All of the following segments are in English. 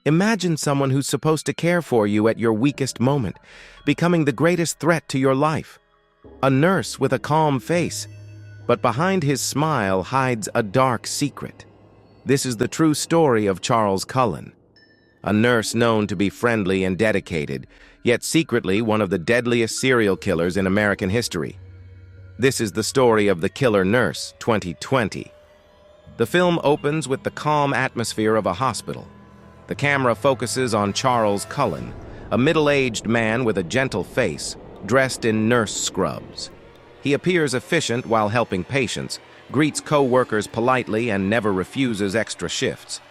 Imagine someone who's supposed to care for you at your weakest moment, becoming the greatest threat to your life. A nurse with a calm face, but behind his smile hides a dark secret. This is the true story of Charles Cullen, a nurse known to be friendly and dedicated, yet secretly one of the deadliest serial killers in American history. This is the story of The Killer Nurse, 2020. The film opens with the calm atmosphere of a hospital. The camera focuses on Charles Cullen, a middle-aged man with a gentle face, dressed in nurse scrubs. He appears efficient while helping patients, greets co-workers politely, and never refuses extra shifts.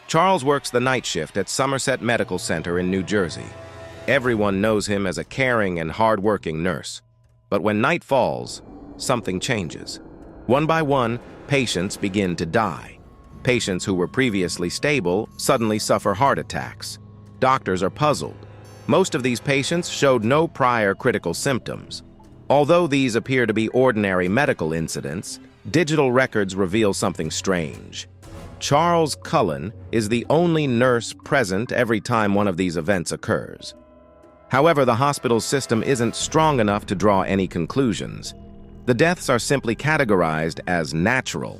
Charles works the night shift at Somerset Medical Center in New Jersey. Everyone knows him as a caring and hard-working nurse. But when night falls, something changes. One by one, patients begin to die. Patients who were previously stable suddenly suffer heart attacks. Doctors are puzzled. Most of these patients showed no prior critical symptoms. Although these appear to be ordinary medical incidents, digital records reveal something strange. Charles Cullen is the only nurse present every time one of these events occurs. However, the hospital system isn't strong enough to draw any conclusions. The deaths are simply categorized as natural.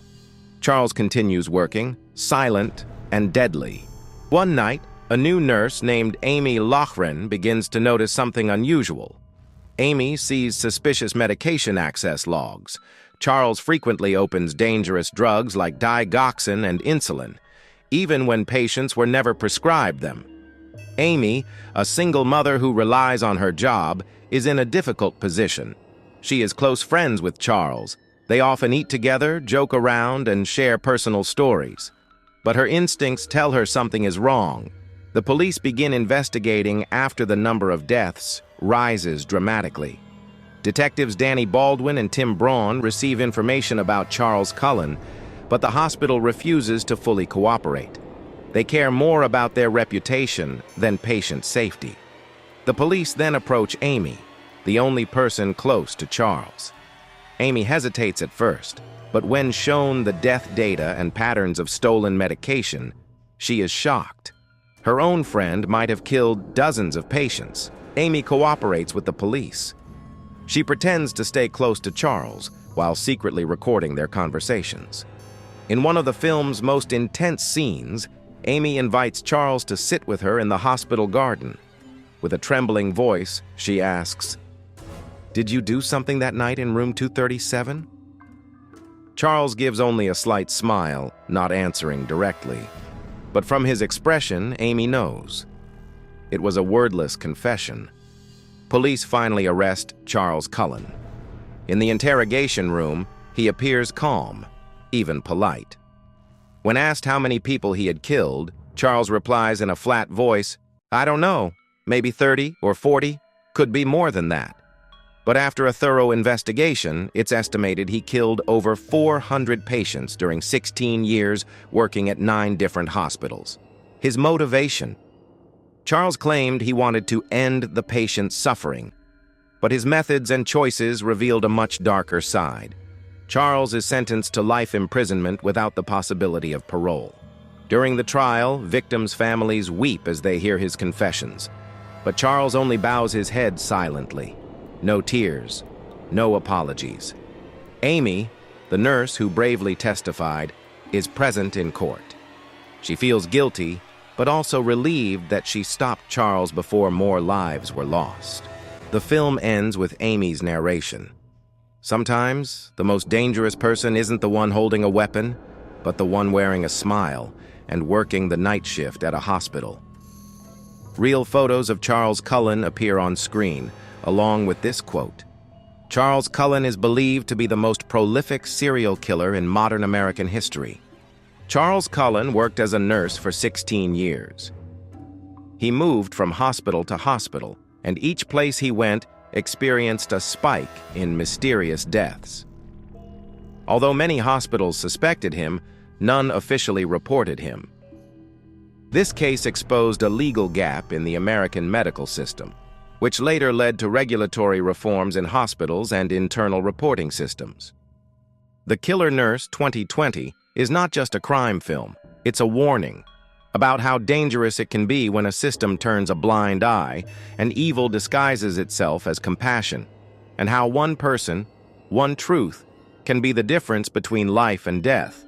Charles continues working, silent and deadly. One night, a new nurse named Amy Loughran begins to notice something unusual. Amy sees suspicious medication access logs. Charles frequently opens dangerous drugs like digoxin and insulin, even when patients were never prescribed them. Amy, a single mother who relies on her job, is in a difficult position. She is close friends with Charles. They often eat together, joke around, and share personal stories. But her instincts tell her something is wrong. The police begin investigating after the number of deaths rises dramatically. Detectives Danny Baldwin and Tim Braun receive information about Charles Cullen, but the hospital refuses to fully cooperate. They care more about their reputation than patient safety. The police then approach Amy, the only person close to Charles. Amy hesitates at first, but when shown the death data and patterns of stolen medication, she is shocked. Her own friend might have killed dozens of patients. Amy cooperates with the police. She pretends to stay close to Charles while secretly recording their conversations. In one of the film's most intense scenes, Amy invites Charles to sit with her in the hospital garden. With a trembling voice, she asks, "Did you do something that night in room 237? Charles gives only a slight smile, not answering directly. But from his expression, Amy knows. It was a wordless confession. Police finally arrest Charles Cullen. In the interrogation room, he appears calm, even polite. When asked how many people he had killed, Charles replies in a flat voice, "I don't know, maybe 30 or 40, could be more than that." But after a thorough investigation, it's estimated he killed over 400 patients during 16 years working at 9 different hospitals. His motivation: Charles claimed he wanted to end the patient's suffering, but his methods and choices revealed a much darker side. Charles is sentenced to life imprisonment without the possibility of parole. During the trial, victims' families weep as they hear his confessions, but Charles only bows his head silently. No tears, no apologies. Amy, the nurse who bravely testified, is present in court. She feels guilty, but also relieved that she stopped Charles before more lives were lost. The film ends with Amy's narration. Sometimes, the most dangerous person isn't the one holding a weapon, but the one wearing a smile and working the night shift at a hospital. Real photos of Charles Cullen appear on screen, along with this quote: "Charles Cullen is believed to be the most prolific serial killer in modern American history." Charles Cullen worked as a nurse for 16 years. He moved from hospital to hospital, and each place he went experienced a spike in mysterious deaths. Although many hospitals suspected him, none officially reported him. This case exposed a legal gap in the American medical system, which later led to regulatory reforms in hospitals and internal reporting systems. The Killer Nurse 2020 is not just a crime film, it's a warning. about how dangerous it can be when a system turns a blind eye and evil disguises itself as compassion, and how one person, one truth, can be the difference between life and death.